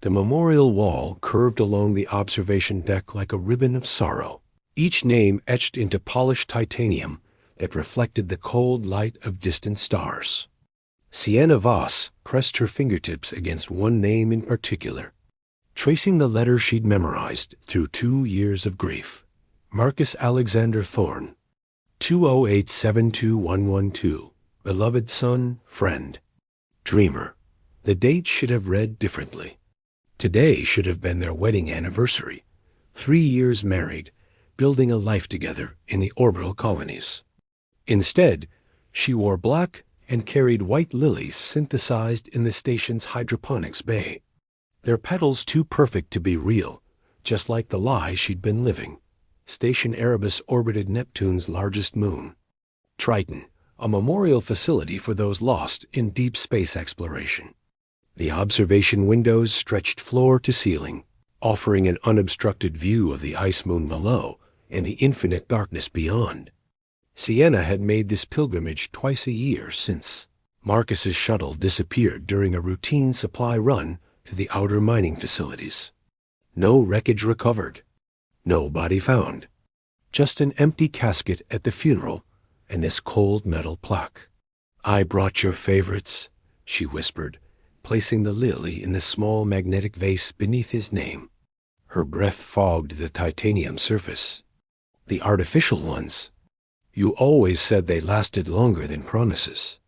The memorial wall curved along the observation deck like a ribbon of sorrow, each name etched into polished titanium that reflected the cold light of distant stars. Sienna Voss pressed her fingertips against one name in particular, tracing the letter she'd memorized through 2 years of grief. Marcus Alexander Thorne, 208-72112, beloved son, friend, dreamer. The date should have read differently. Today should have been their wedding anniversary, 3 years married, building a life together in the orbital colonies. Instead, she wore black and carried white lilies synthesized in the station's hydroponics bay. Their petals too perfect to be real, just like the lie she'd been living. Station Erebus orbited Neptune's largest moon, Triton, a memorial facility for those lost in deep space exploration. The observation windows stretched floor to ceiling, offering an unobstructed view of the ice moon below and the infinite darkness beyond. Sienna had made this pilgrimage twice a year since Marcus's shuttle disappeared during a routine supply run to the outer mining facilities. No wreckage recovered. No body found. Just an empty casket at the funeral and this cold metal plaque. "I brought your favorites," she whispered, placing the lily in the small magnetic vase beneath his name. Her breath fogged the titanium surface. "The artificial ones. You always said they lasted longer than promises."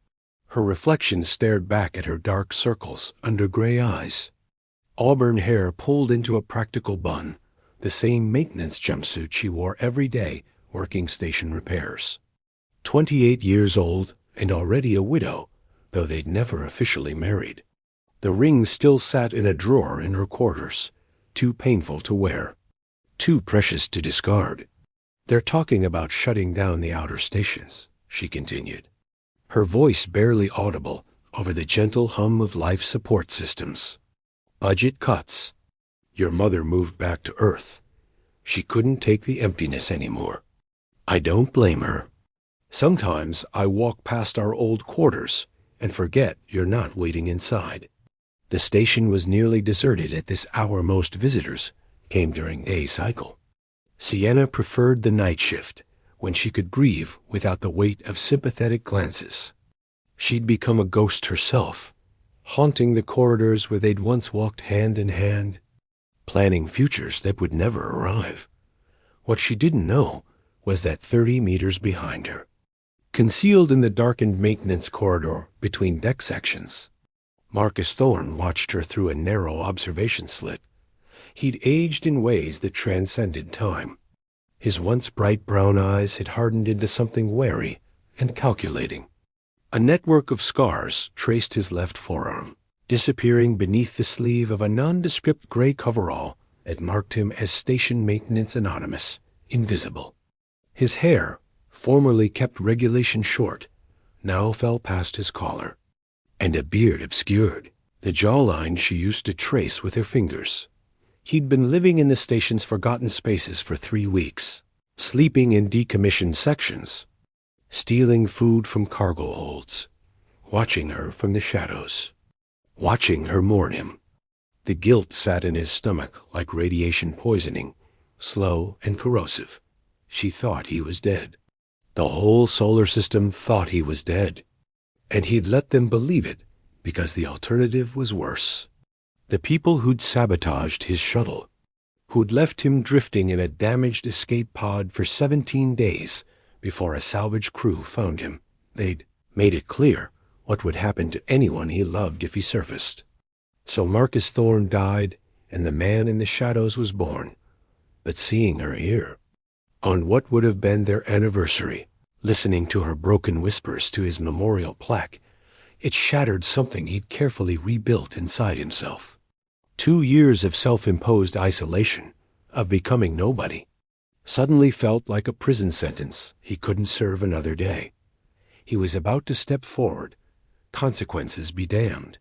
Her reflection stared back at her dark circles under gray eyes. Auburn hair pulled into a practical bun, the same maintenance jumpsuit she wore every day working station repairs. 28 years old and already a widow, though they'd never officially married. The ring still sat in a drawer in her quarters, too painful to wear, too precious to discard. "They're talking about shutting down the outer stations," she continued, her voice barely audible over the gentle hum of life support systems. "Budget cuts. Your mother moved back to Earth. She couldn't take the emptiness anymore. I don't blame her. Sometimes I walk past our old quarters and forget you're not waiting inside." The station was nearly deserted at this hour. Most visitors came during a cycle. Sienna preferred the night shift, when she could grieve without the weight of sympathetic glances. She'd become a ghost herself, haunting the corridors where they'd once walked hand in hand, planning futures that would never arrive. What she didn't know was that 30 meters behind her, concealed in the darkened maintenance corridor between deck sections, Marcus Thorne watched her through a narrow observation slit. He'd aged in ways that transcended time. His once bright brown eyes had hardened into something wary and calculating. A network of scars traced his left forearm, disappearing beneath the sleeve of a nondescript gray coverall that marked him as Station Maintenance Anonymous, invisible. His hair, formerly kept regulation short, now fell past his collar, and a beard obscured the jawline she used to trace with her fingers. He'd been living in the station's forgotten spaces for 3 weeks, sleeping in decommissioned sections, stealing food from cargo holds, watching her from the shadows, watching her mourn him. The guilt sat in his stomach like radiation poisoning, slow and corrosive. She thought he was dead. The whole solar system thought he was dead, and he'd let them believe it because the alternative was worse. The people who'd sabotaged his shuttle, who'd left him drifting in a damaged escape pod for 17 days before a salvage crew found him. They'd made it clear what would happen to anyone he loved if he surfaced. So Marcus Thorne died, and the man in the shadows was born. But seeing her here, on what would have been their anniversary, listening to her broken whispers to his memorial plaque, it shattered something he'd carefully rebuilt inside himself. 2 years of self-imposed isolation, of becoming nobody, suddenly felt like a prison sentence he couldn't serve another day. He was about to step forward, consequences be damned,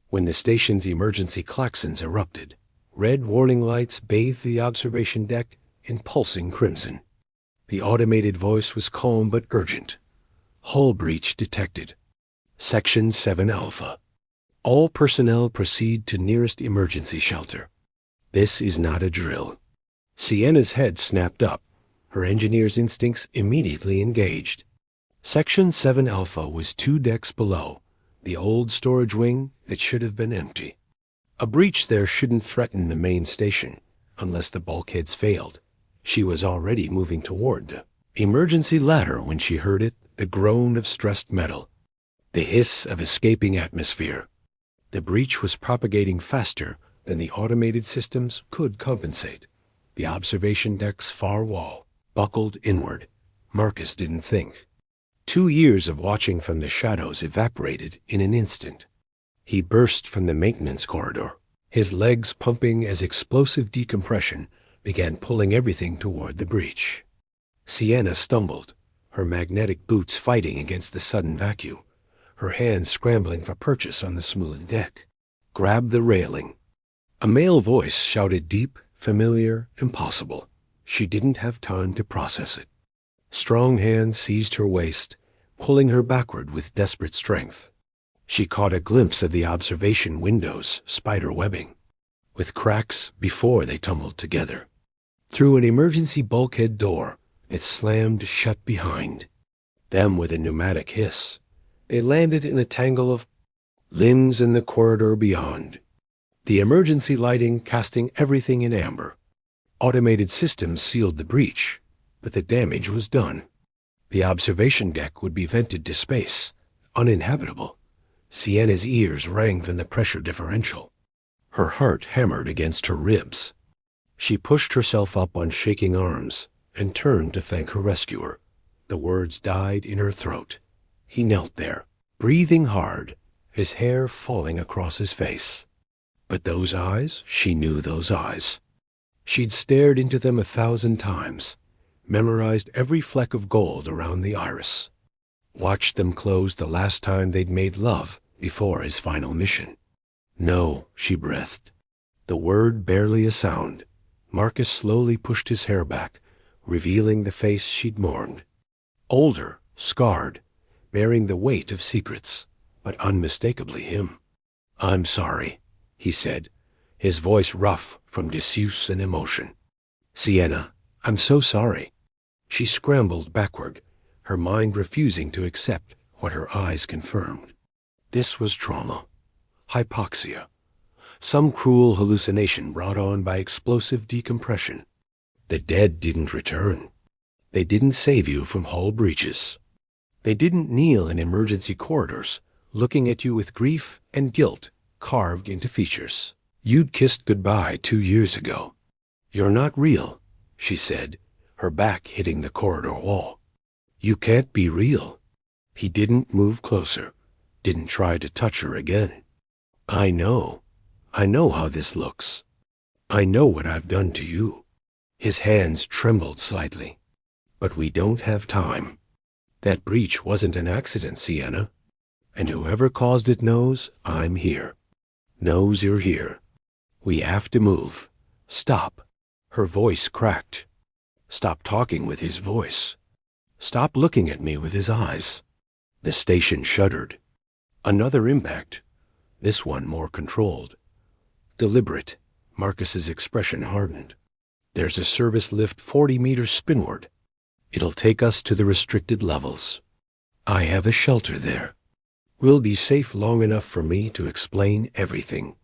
when the station's emergency klaxons erupted. Red warning lights bathed the observation deck in pulsing crimson. The automated voice was calm but urgent. "Hull breach detected. Section 7 Alpha. All personnel proceed to nearest emergency shelter. This is not a drill. Sienna's head snapped up. Her engineer's instincts immediately engaged. Section 7 Alpha was 2 decks below, the old storage wing that should have been empty. A breach there shouldn't threaten the main station, unless the bulkheads failed. She was already moving toward the emergency ladder when she heard it, the groan of stressed metal, the hiss of escaping atmosphere. The breach was propagating faster than the automated systems could compensate. The observation deck's far wall buckled inward. Marcus didn't think. 2 years of watching from the shadows evaporated in an instant. He burst from the maintenance corridor, his legs pumping as explosive decompression began pulling everything toward the breach. Sienna stumbled, her magnetic boots fighting against the sudden vacuum, her hands scrambling for purchase on the smooth deck. Grab the railing. A male voice shouted deep, familiar, impossible. She didn't have time to process it. Strong hands seized her waist, pulling her backward with desperate strength. She caught a glimpse of the observation window's spider webbing, with cracks before they tumbled together. Through an emergency bulkhead door, it slammed shut behind them with a pneumatic hiss. They landed in a tangle of limbs in the corridor beyond, the emergency lighting casting everything in amber. Automated systems sealed the breach, but the damage was done. The observation deck would be vented to space, uninhabitable. Sienna's ears rang from the pressure differential. Her heart hammered against her ribs. She pushed herself up on shaking arms and turned to thank her rescuer. The words died in her throat. He knelt there, breathing hard, his hair falling across his face. But those eyes, she knew those eyes. She'd stared into them 1,000 times, memorized every fleck of gold around the iris, watched them close the last time they'd made love before his final mission. No, she breathed. The word barely a sound. Marcus slowly pushed his hair back, revealing the face she'd mourned. Older, scarred, bearing the weight of secrets, but unmistakably him. "I'm sorry," he said, his voice rough from disuse and emotion. "Sienna, I'm so sorry." She scrambled backward, her mind refusing to accept what her eyes confirmed. This was trauma, hypoxia, some cruel hallucination brought on by explosive decompression. The dead didn't return. They didn't save you from hull breaches. They didn't kneel in emergency corridors, looking at you with grief and guilt carved into features. You'd kissed goodbye 2 years ago. "You're not real," she said, her back hitting the corridor wall. "You can't be real." He didn't move closer, didn't try to touch her again. I know how this looks. I know what I've done to you." His hands trembled slightly. "But we don't have time. That breach wasn't an accident, Sienna. And whoever caused it knows I'm here. Knows you're here. We have to move. Stop." Her voice cracked. "Stop talking with his voice. Stop looking at me with his eyes." The station shuddered. Another impact, this one more controlled. Deliberate. Marcus's expression hardened. "There's a service lift 40 meters spinward. It'll take us to the restricted levels. I have a shelter there. We'll be safe long enough for me to explain everything."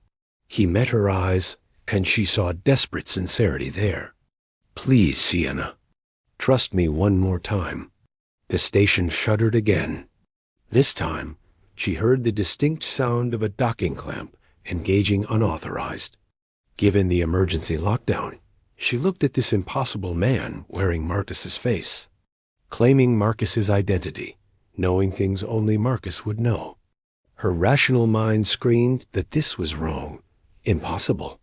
He met her eyes, and she saw desperate sincerity there. "Please, Sienna. Trust me one more time." The station shuddered again. This time, she heard the distinct sound of a docking clamp engaging unauthorized. Given the emergency lockdown, she looked at this impossible man wearing Marcus's face, claiming Marcus's identity, knowing things only Marcus would know. Her rational mind screamed that this was wrong, impossible.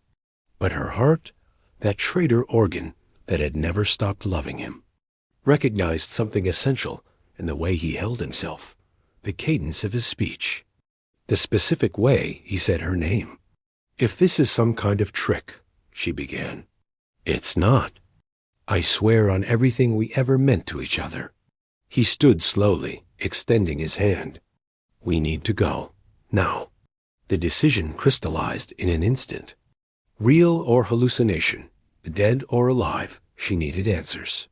But her heart, that traitor organ that had never stopped loving him, recognized something essential in the way he held himself, the cadence of his speech, the specific way he said her name. "If this is some kind of trick," she began. "It's not. I swear on everything we ever meant to each other." He stood slowly, extending his hand. "We need to go. Now." The decision crystallized in an instant. Real or hallucination, dead or alive, she needed answers.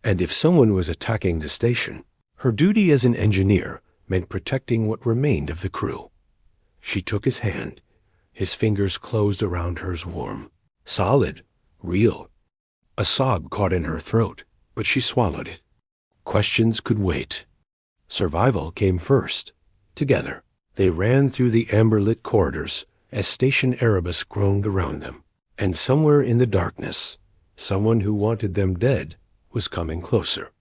And if someone was attacking the station, her duty as an engineer meant protecting what remained of the crew. She took his hand. His fingers closed around hers warm. Solid. Real. A sob caught in her throat, but she swallowed it. Questions could wait. Survival came first. Together, they ran through the amber-lit corridors as Station Erebus groaned around them. And somewhere in the darkness, someone who wanted them dead was coming closer.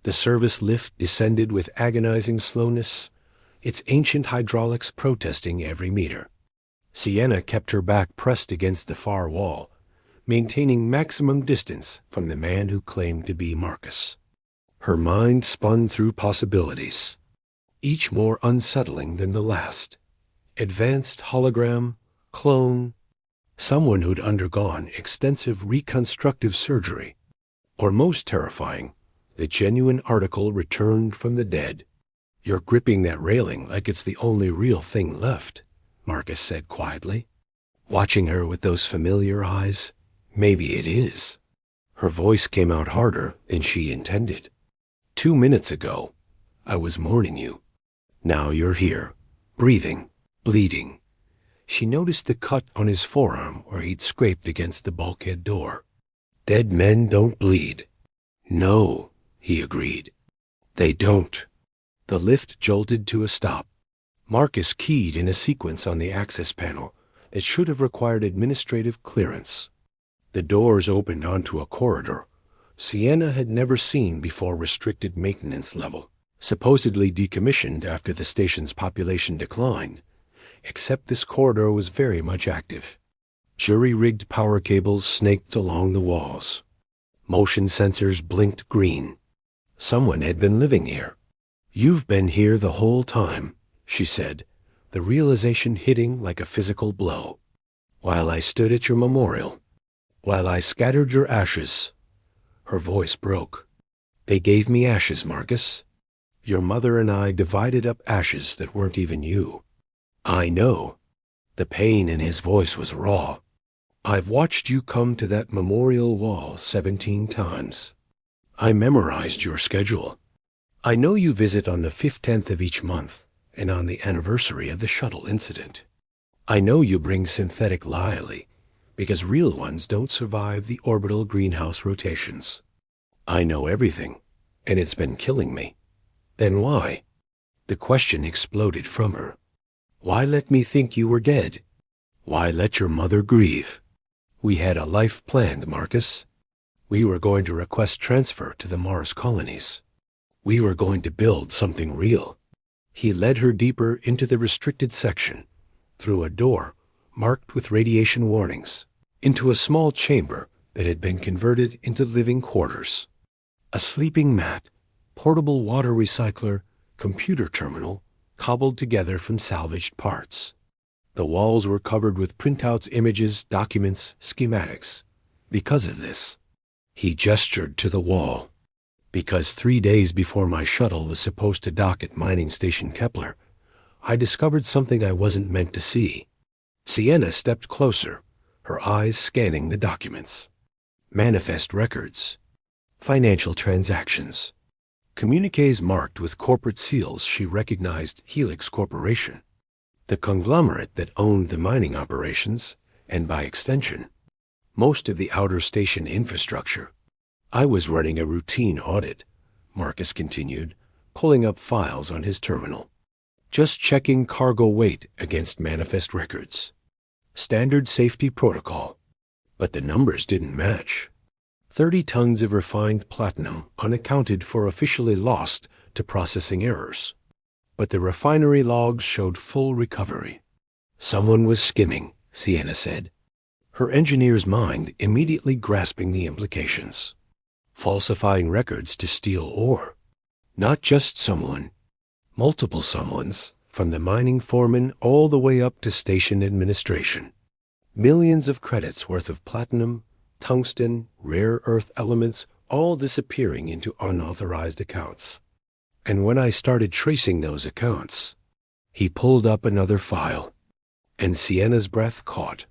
The service lift descended with agonizing slowness, its ancient hydraulics protesting every meter. Sienna kept her back pressed against the far wall, maintaining maximum distance from the man who claimed to be Marcus. Her mind spun through possibilities, each more unsettling than the last. Advanced hologram, clone, someone who'd undergone extensive reconstructive surgery, or most terrifying, the genuine article returned from the dead. You're gripping that railing like it's the only real thing left, Marcus said quietly, watching her with those familiar eyes. Maybe it is. Her voice came out harder than she intended. 2 minutes ago, I was mourning you. Now you're here, breathing, bleeding. She noticed the cut on his forearm where he'd scraped against the bulkhead door. Dead men don't bleed. No, he agreed. They don't. The lift jolted to a stop. Marcus keyed in a sequence on the access panel that should have required administrative clearance. The doors opened onto a corridor Sienna had never seen before restricted maintenance level, supposedly decommissioned after the station's population declined. Except this corridor was very much active. Jury-rigged power cables snaked along the walls. Motion sensors blinked green. Someone had been living here. You've been here the whole time, she said, the realization hitting like a physical blow. While I stood at your memorial, while I scattered your ashes. Her voice broke. They gave me ashes, Marcus. Your mother and I divided up ashes that weren't even you. I know. The pain in his voice was raw. I've watched you come to that memorial wall 17 times. I memorized your schedule. I know you visit on the 15th of each month and on the anniversary of the shuttle incident. I know you bring synthetic lyely because real ones don't survive the orbital greenhouse rotations. I know everything, and it's been killing me. Then why? The question exploded from her. Why let me think you were dead? Why let your mother grieve? We had a life planned, Marcus. We were going to request transfer to the Mars colonies. We were going to build something real. He led her deeper into the restricted section, through a door marked with radiation warnings, into a small chamber that had been converted into living quarters. A sleeping mat, portable water recycler, computer terminal, cobbled together from salvaged parts. The walls were covered with printouts, images, documents, schematics. Because of this, he gestured to the wall. Because 3 days before my shuttle was supposed to dock at Mining Station Kepler, I discovered something I wasn't meant to see. Sienna stepped closer, her eyes scanning the documents. Manifest records. Financial transactions. Communiques marked with corporate seals she recognized Helix Corporation, the conglomerate that owned the mining operations, and by extension, most of the outer station infrastructure. I was running a routine audit, Marcus continued, pulling up files on his terminal. Just checking cargo weight against manifest records. Standard safety protocol. But the numbers didn't match. 30 tons of refined platinum unaccounted for officially lost to processing errors. But the refinery logs showed full recovery. Someone was skimming, Sienna said, her engineer's mind immediately grasping the implications. Falsifying records to steal ore. Not just someone, multiple someones, from the mining foreman all the way up to station administration. Millions of credits worth of platinum, tungsten, rare earth elements, all disappearing into unauthorized accounts. And when I started tracing those accounts, he pulled up another file, and Sienna's breath caught.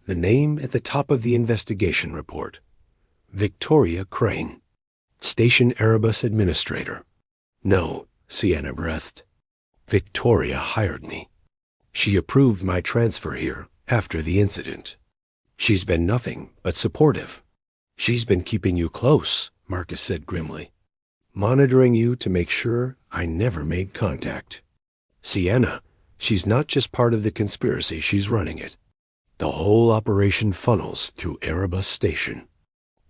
The name at the top of the investigation report. Victoria Crane, Station Erebus Administrator. No, Sienna breathed. Victoria hired me. She approved my transfer here after the incident. She's been nothing but supportive. She's been keeping you close, Marcus said grimly. Monitoring you to make sure I never made contact. Sienna, she's not just part of the conspiracy, she's running it. The whole operation funnels through Erebus Station.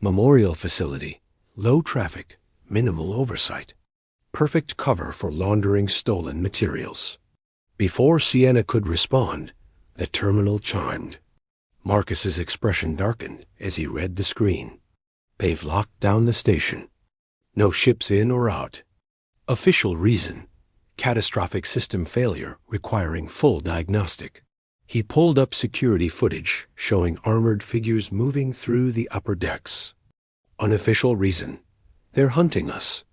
Memorial facility, low traffic, minimal oversight. Perfect cover for laundering stolen materials. Before Sienna could respond, the terminal chimed. Marcus's expression darkened as he read the screen. They've locked down the station. No ships in or out. Official reason: catastrophic system failure requiring full diagnostic. He pulled up security footage showing armored figures moving through the upper decks. Unofficial reason: they're hunting us.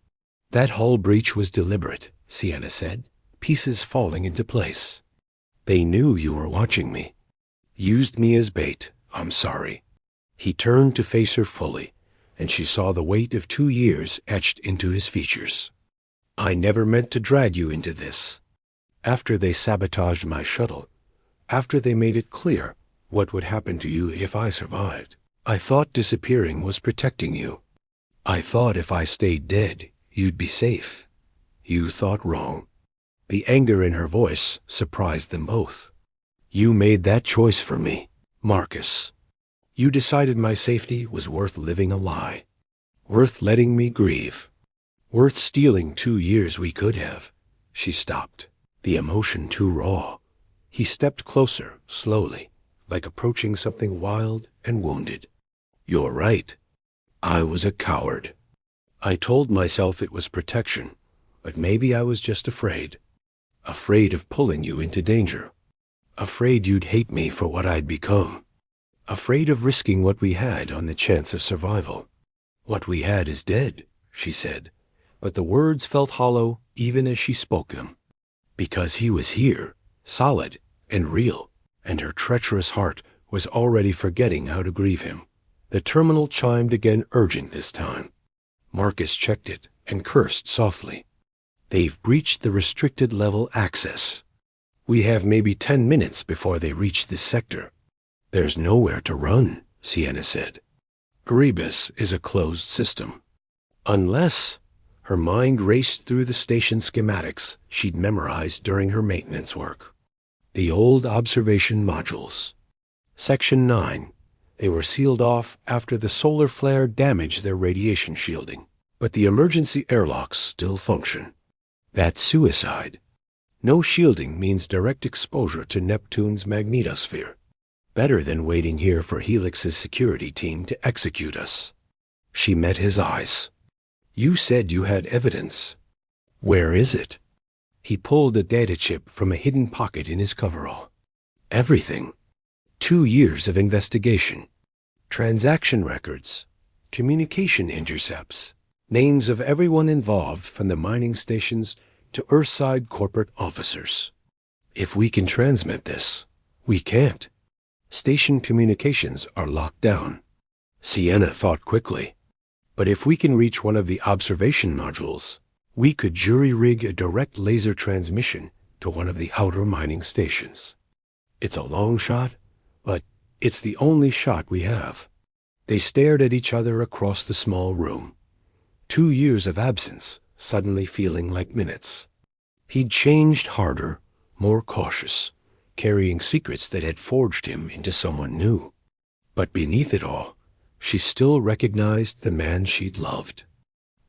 That hull breach was deliberate, Sienna said, pieces falling into place. They knew you were watching me. Used me as bait. I'm sorry. He turned to face her fully, and she saw the weight of 2 years etched into his features. I never meant to drag you into this. After they sabotaged my shuttle, after they made it clear what would happen to you if I survived, I thought disappearing was protecting you. I thought if I stayed dead, you'd be safe. You thought wrong. The anger in her voice surprised them both. You made that choice for me, Marcus. You decided my safety was worth living a lie, worth letting me grieve, worth stealing 2 years we could have. She stopped, the emotion too raw. He stepped closer, slowly, like approaching something wild and wounded. You're right. I was a coward. I told myself it was protection, but maybe I was just afraid. Afraid of pulling you into danger. Afraid you'd hate me for what I'd become. Afraid of risking what we had on the chance of survival. What we had is dead, she said, but the words felt hollow even as she spoke them. Because he was here, solid and real, and her treacherous heart was already forgetting how to grieve him. The terminal chimed again, urgent this time. Marcus checked it and cursed softly. They've breached the restricted level access. We have maybe 10 minutes before they reach this sector. There's nowhere to run, Sienna said. Erebus is a closed system. Unless... Her mind raced through the station schematics she'd memorized during her maintenance work. The old observation modules. Section 9. They were sealed off after the solar flare damaged their radiation shielding, but the emergency airlocks still function. That's suicide. No shielding means direct exposure to Neptune's magnetosphere. Better than waiting here for Helix's security team to execute us. She met his eyes. You said you had evidence. Where is it? He pulled a data chip from a hidden pocket in his coverall. Everything. 2 years of investigation. Transaction records. Communication intercepts. Names of everyone involved from the mining stations to Earthside corporate officers. If we can transmit this, we can't. Station communications are locked down. Sienna thought quickly. But if we can reach one of the observation modules, we could jury-rig a direct laser transmission to one of the outer mining stations. It's a long shot, but it's the only shot we have. They stared at each other across the small room. 2 years of absence suddenly feeling like minutes. He'd changed harder, more cautious, carrying secrets that had forged him into someone new. But beneath it all, she still recognized the man she'd loved.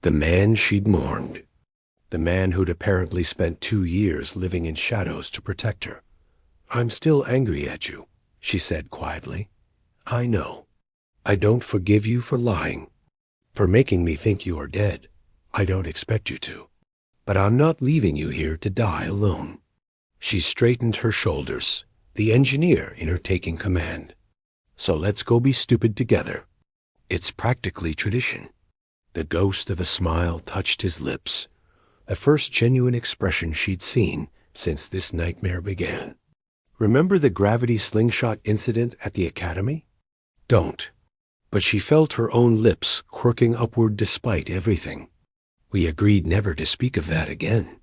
The man she'd mourned. The man who'd apparently spent 2 years living in shadows to protect her. I'm still angry at you, she said quietly. I know. I don't forgive you for lying, for making me think you are dead. I don't expect you to. But I'm not leaving you here to die alone. She straightened her shoulders, the engineer in her taking command. So let's go be stupid together. It's practically tradition. The ghost of a smile touched his lips. the first genuine expression she'd seen since this nightmare began. Remember the gravity slingshot incident at the academy? Don't. But she felt her own lips quirking upward despite everything. We agreed never to speak of that again.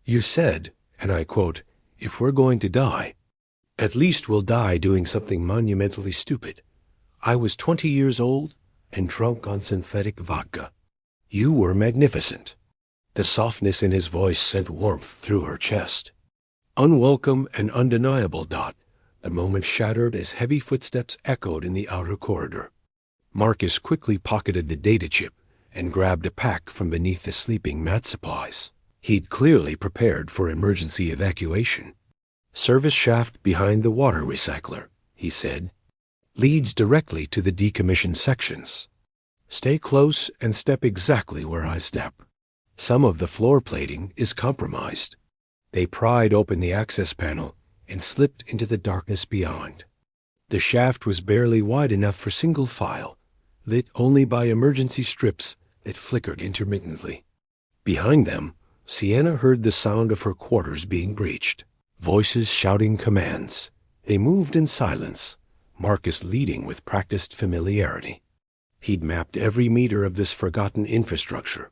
You said, and I quote, "If we're going to die, at least we'll die doing something monumentally stupid." I was 20 years old and drunk on synthetic vodka. You were magnificent. The softness in his voice sent warmth through her chest. Unwelcome and undeniable, Dot. The moment shattered as heavy footsteps echoed in the outer corridor. Marcus quickly pocketed the data chip and grabbed a pack from beneath the sleeping mat supplies. He'd clearly prepared for emergency evacuation. "Service shaft behind the water recycler," he said. "Leads directly to the decommissioned sections. Stay close and step exactly where I step. Some of the floor plating is compromised." They pried open the access panel and slipped into the darkness beyond. The shaft was barely wide enough for single file, lit only by emergency strips that flickered intermittently. Behind them, Sienna heard the sound of her quarters being breached, voices shouting commands. They moved in silence, Marcus leading with practiced familiarity. He'd mapped every meter of this forgotten infrastructure,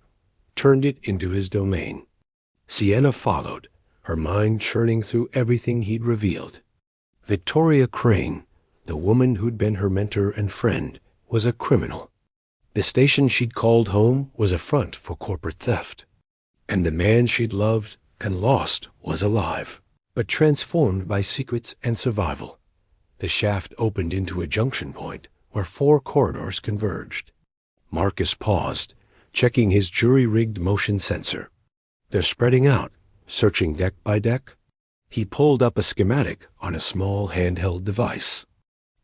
turned it into his domain. Sienna followed, her mind churning through everything he'd revealed. Victoria Crane, the woman who'd been her mentor and friend, was a criminal. The station she'd called home was a front for corporate theft. And the man she'd loved and lost was alive, but transformed by secrets and survival. The shaft opened into a junction point where 4 corridors converged. Marcus paused, checking his jury-rigged motion sensor. "They're spreading out, searching deck by deck." He pulled up a schematic on a small handheld device.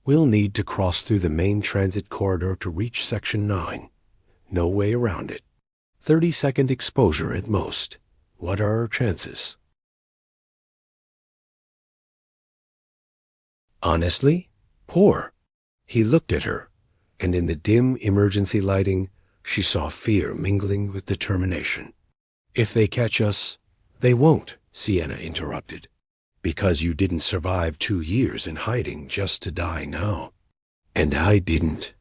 "We'll need to cross through the main transit corridor to reach Section 9. No way around it. 30-second exposure at most. What are our chances?" "Honestly, poor." He looked at her, and in the dim emergency lighting, she saw fear mingling with determination. "If they catch us—" "They won't," Sienna interrupted. "Because you didn't survive 2 years in hiding just to die now. And I didn't.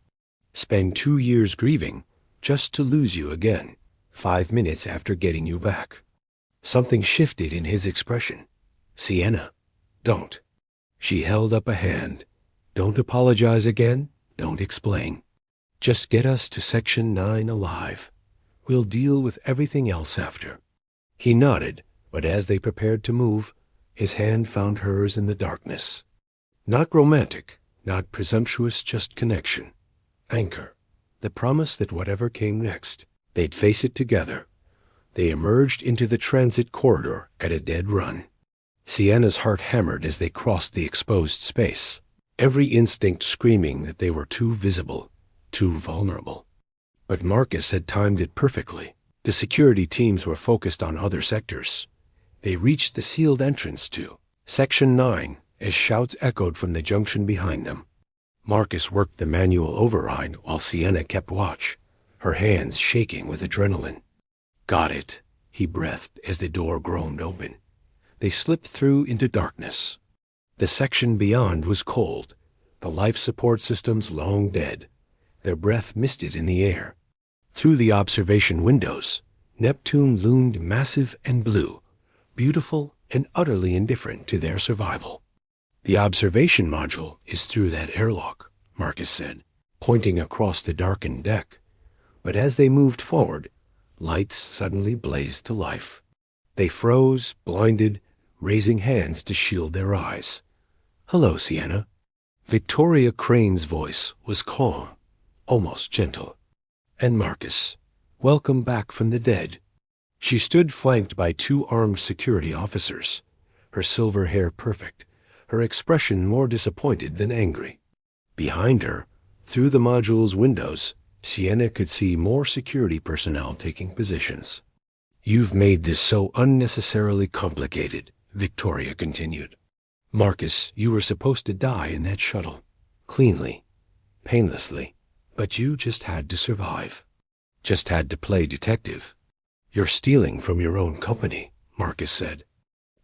Spend 2 years grieving just to lose you again, 5 minutes after getting you back." Something shifted in his expression. "Sienna, don't." She held up a hand. "Don't apologize again. Don't explain. Just get us to Section 9 alive. We'll deal with everything else after." He nodded, but as they prepared to move, his hand found hers in the darkness. Not romantic, not presumptuous, just connection. Anchor. The promise that whatever came next, they'd face it together. They emerged into the transit corridor at a dead run. Sienna's heart hammered as they crossed the exposed space, every instinct screaming that they were too visible, too vulnerable. But Marcus had timed it perfectly. The security teams were focused on other sectors. They reached the sealed entrance to Section 9 as shouts echoed from the junction behind them. Marcus worked the manual override while Sienna kept watch, her hands shaking with adrenaline. "Got it," he breathed as the door groaned open. They slipped through into darkness. The section beyond was cold, the life support systems long dead, their breath misted in the air. Through the observation windows, Neptune loomed massive and blue, beautiful and utterly indifferent to their survival. "The observation module is through that airlock," Marcus said, pointing across the darkened deck. But as they moved forward, lights suddenly blazed to life. They froze, blinded, raising hands to shield their eyes. "Hello, Sienna." Victoria Crane's voice was calm, almost gentle. "And Marcus, welcome back from the dead." She stood flanked by 2 armed security officers, her silver hair perfect, her expression more disappointed than angry. Behind her, through the module's windows, Sienna could see more security personnel taking positions. "You've made this so unnecessarily complicated," Victoria continued. "Marcus, you were supposed to die in that shuttle. Cleanly, painlessly. But you just had to survive. Just had to play detective. You're stealing from your own company, Marcus said.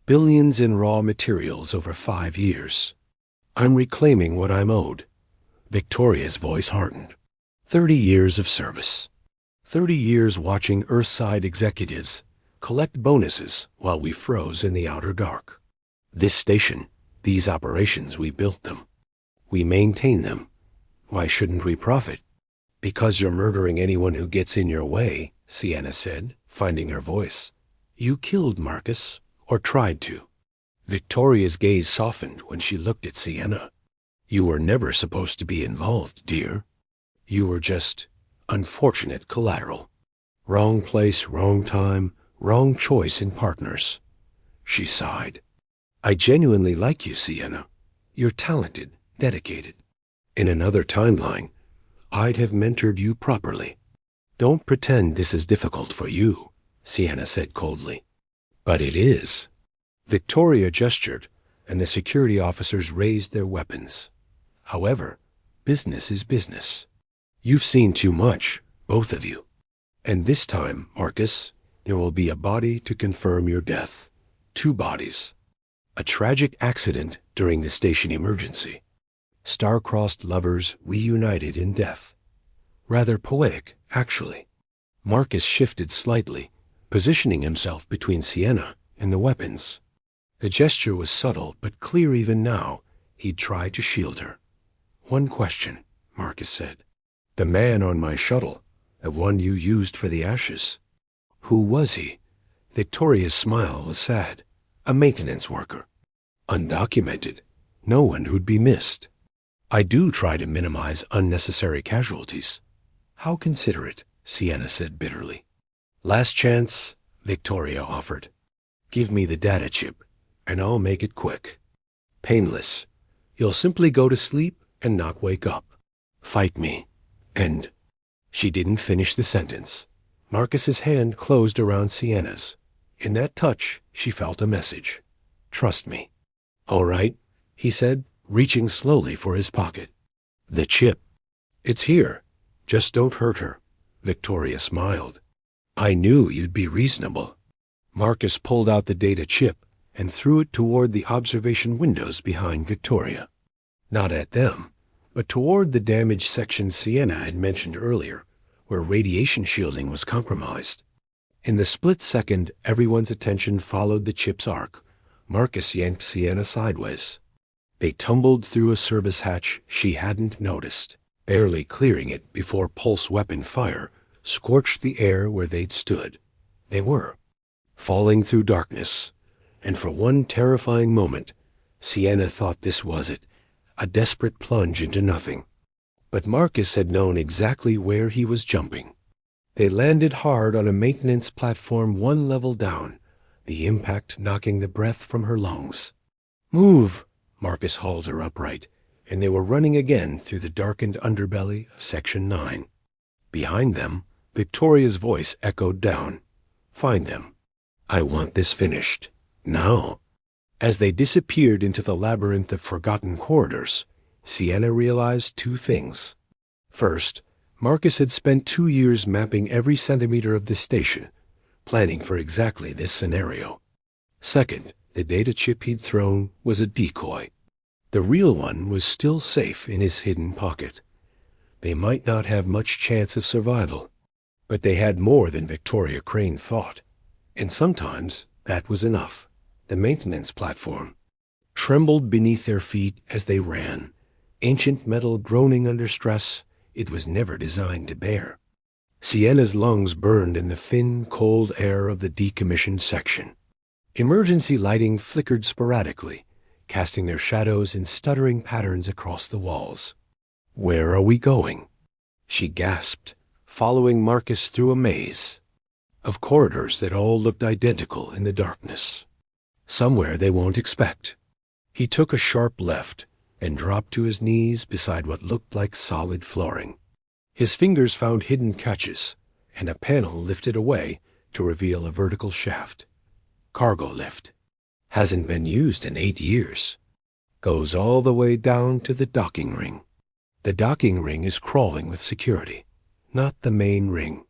Billions in raw materials over 5 years. I'm reclaiming what I'm owed. Victoria's voice hardened. 30 years of service. 30 years watching Earthside executives collect bonuses while we froze in the outer dark. This station, these operations, we built them. We maintain them. Why shouldn't we profit? Because you're murdering anyone who gets in your way, Sienna said, finding her voice. You killed Marcus, or tried to. Victoria's gaze softened when she looked at Sienna. You were never supposed to be involved, dear. You were just unfortunate collateral. Wrong place, wrong time, wrong choice in partners. She sighed. I genuinely like you, Sienna. You're talented, dedicated. In another timeline, I'd have mentored you properly. Don't pretend this is difficult for you, Sienna said coldly. But it is. Victoria gestured, and the security officers raised their weapons. However, business is business. You've seen too much, both of you. And this time, Marcus, there will be a body to confirm your death. 2 bodies. A tragic accident during the station emergency. Star-crossed lovers reunited in death. Rather poetic, actually. Marcus shifted slightly, positioning himself between Sienna and the weapons. The gesture was subtle, but clear even now. He'd tried to shield her. One question, Marcus said. The man on my shuttle, the one you used for the ashes. Who was he? Victoria's smile was sad. A maintenance worker. Undocumented. No one who'd be missed. I do try to minimize unnecessary casualties. How considerate, Sienna said bitterly. Last chance, Victoria offered. Give me the data chip, and I'll make it quick. Painless. You'll simply go to sleep and not wake up. Fight me. And she didn't finish the sentence. Marcus's hand closed around Sienna's. In that touch, she felt a message. Trust me. All right, he said, reaching slowly for his pocket. The chip. It's here. Just don't hurt her. Victoria smiled. I knew you'd be reasonable. Marcus pulled out the data chip and threw it toward the observation windows behind Victoria. Not at them, but toward the damaged section Sienna had mentioned earlier, where radiation shielding was compromised. In the split second everyone's attention followed the chip's arc, Marcus yanked Sienna sideways. They tumbled through a service hatch she hadn't noticed, barely clearing it before pulse weapon fire scorched the air where they'd stood. They were falling through darkness, and for one terrifying moment, Sienna thought this was it, a desperate plunge into nothing. But Marcus had known exactly where he was jumping. They landed hard on a maintenance platform 1 level down, the impact knocking the breath from her lungs. Move! Marcus hauled her upright, and they were running again through the darkened underbelly of Section 9. Behind them, Victoria's voice echoed down. Find them. I want this finished. Now. As they disappeared into the labyrinth of forgotten corridors, Sienna realized 2 things. First, Marcus had spent 2 years mapping every centimeter of the station, planning for exactly this scenario. Second, the data chip he'd thrown was a decoy. The real one was still safe in his hidden pocket. They might not have much chance of survival, but they had more than Victoria Crane thought. And sometimes that was enough. The maintenance platform trembled beneath their feet as they ran, ancient metal groaning under stress it was never designed to bear. Sienna's lungs burned in the thin, cold air of the decommissioned section. Emergency lighting flickered sporadically, casting their shadows in stuttering patterns across the walls. Where are we going? She gasped, following Marcus through a maze of corridors that all looked identical in the darkness. Somewhere they won't expect. He took a sharp left and dropped to his knees beside what looked like solid flooring. His fingers found hidden catches, and a panel lifted away to reveal a vertical shaft. Cargo lift. Hasn't been used in 8 years. Goes all the way down to the docking ring. The docking ring is crawling with security, not the main ring.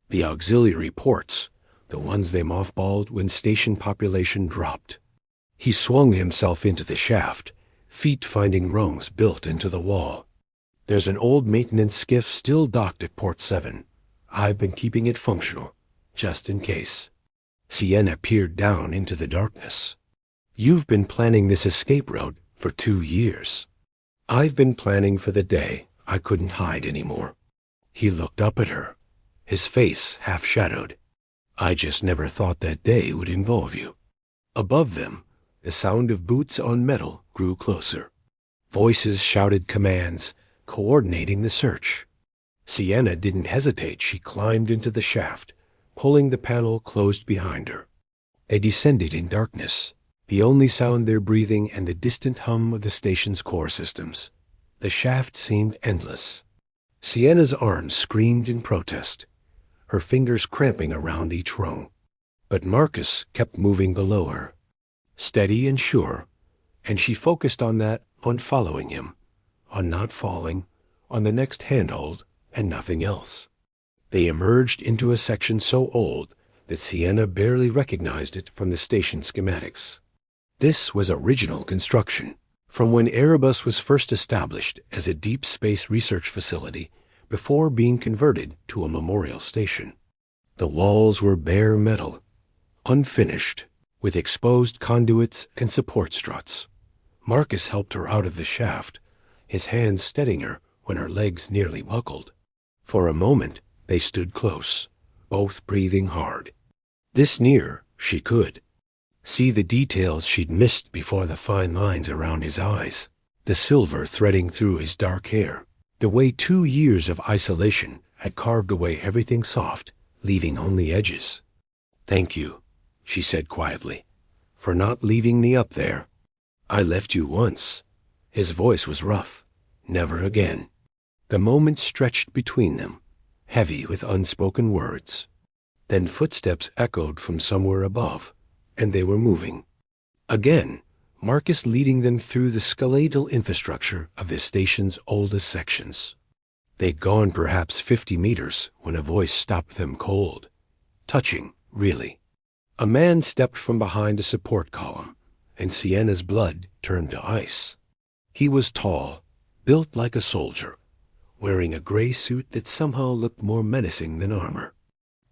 The auxiliary ports, the ones they mothballed when station population dropped. He swung himself into the shaft, feet finding rungs built into the wall. There's an old maintenance skiff still docked at Port 7. I've been keeping it functional, just in case. Sienna peered down into the darkness. You've been planning this escape route for 2 years. I've been planning for the day I couldn't hide anymore. He looked up at her, his face half-shadowed. I just never thought that day would involve you. Above them, the sound of boots on metal grew closer. Voices shouted commands, coordinating the search. Sienna didn't hesitate. She climbed into the shaft, pulling the panel closed behind her. They descended in darkness, the only sound their breathing and the distant hum of the station's core systems. The shaft seemed endless. Sienna's arms screamed in protest, her fingers cramping around each rung. But Marcus kept moving below her, steady and sure, and she focused on that, on following him, on not falling, on the next handhold, and nothing else. They emerged into a section so old that Sienna barely recognized it from the station schematics. This was original construction, from when Erebus was first established as a deep space research facility before being converted to a memorial station. The walls were bare metal, unfinished, with exposed conduits and support struts. Marcus helped her out of the shaft, his hands steadying her when her legs nearly buckled. For a moment, they stood close, both breathing hard. This near, she could see the details she'd missed before, the fine lines around his eyes, the silver threading through his dark hair, the way 2 years of isolation had carved away everything soft, leaving only edges. "Thank you," she said quietly, "for not leaving me up there. I left you once." His voice was rough. "Never again." The moment stretched between them, heavy with unspoken words. Then footsteps echoed from somewhere above, and they were moving. Again, Marcus leading them through the skeletal infrastructure of the station's oldest sections. They'd gone perhaps 50 meters when a voice stopped them cold. Touching, really. A man stepped from behind a support column, and Sienna's blood turned to ice. He was tall, built like a soldier, wearing a gray suit that somehow looked more menacing than armor.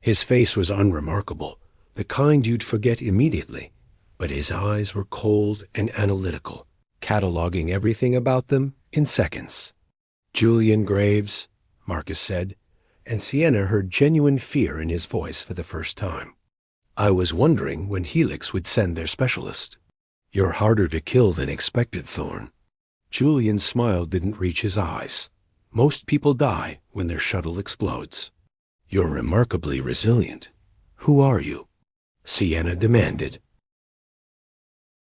His face was unremarkable, the kind you'd forget immediately, but his eyes were cold and analytical, cataloging everything about them in seconds. "Julian Graves," Marcus said, and Sienna heard genuine fear in his voice for the first time. "I was wondering when Helix would send their specialist. You're harder to kill than expected, Thorne." Julian's smile didn't reach his eyes. "Most people die when their shuttle explodes. You're remarkably resilient. Who are you?" Sienna demanded,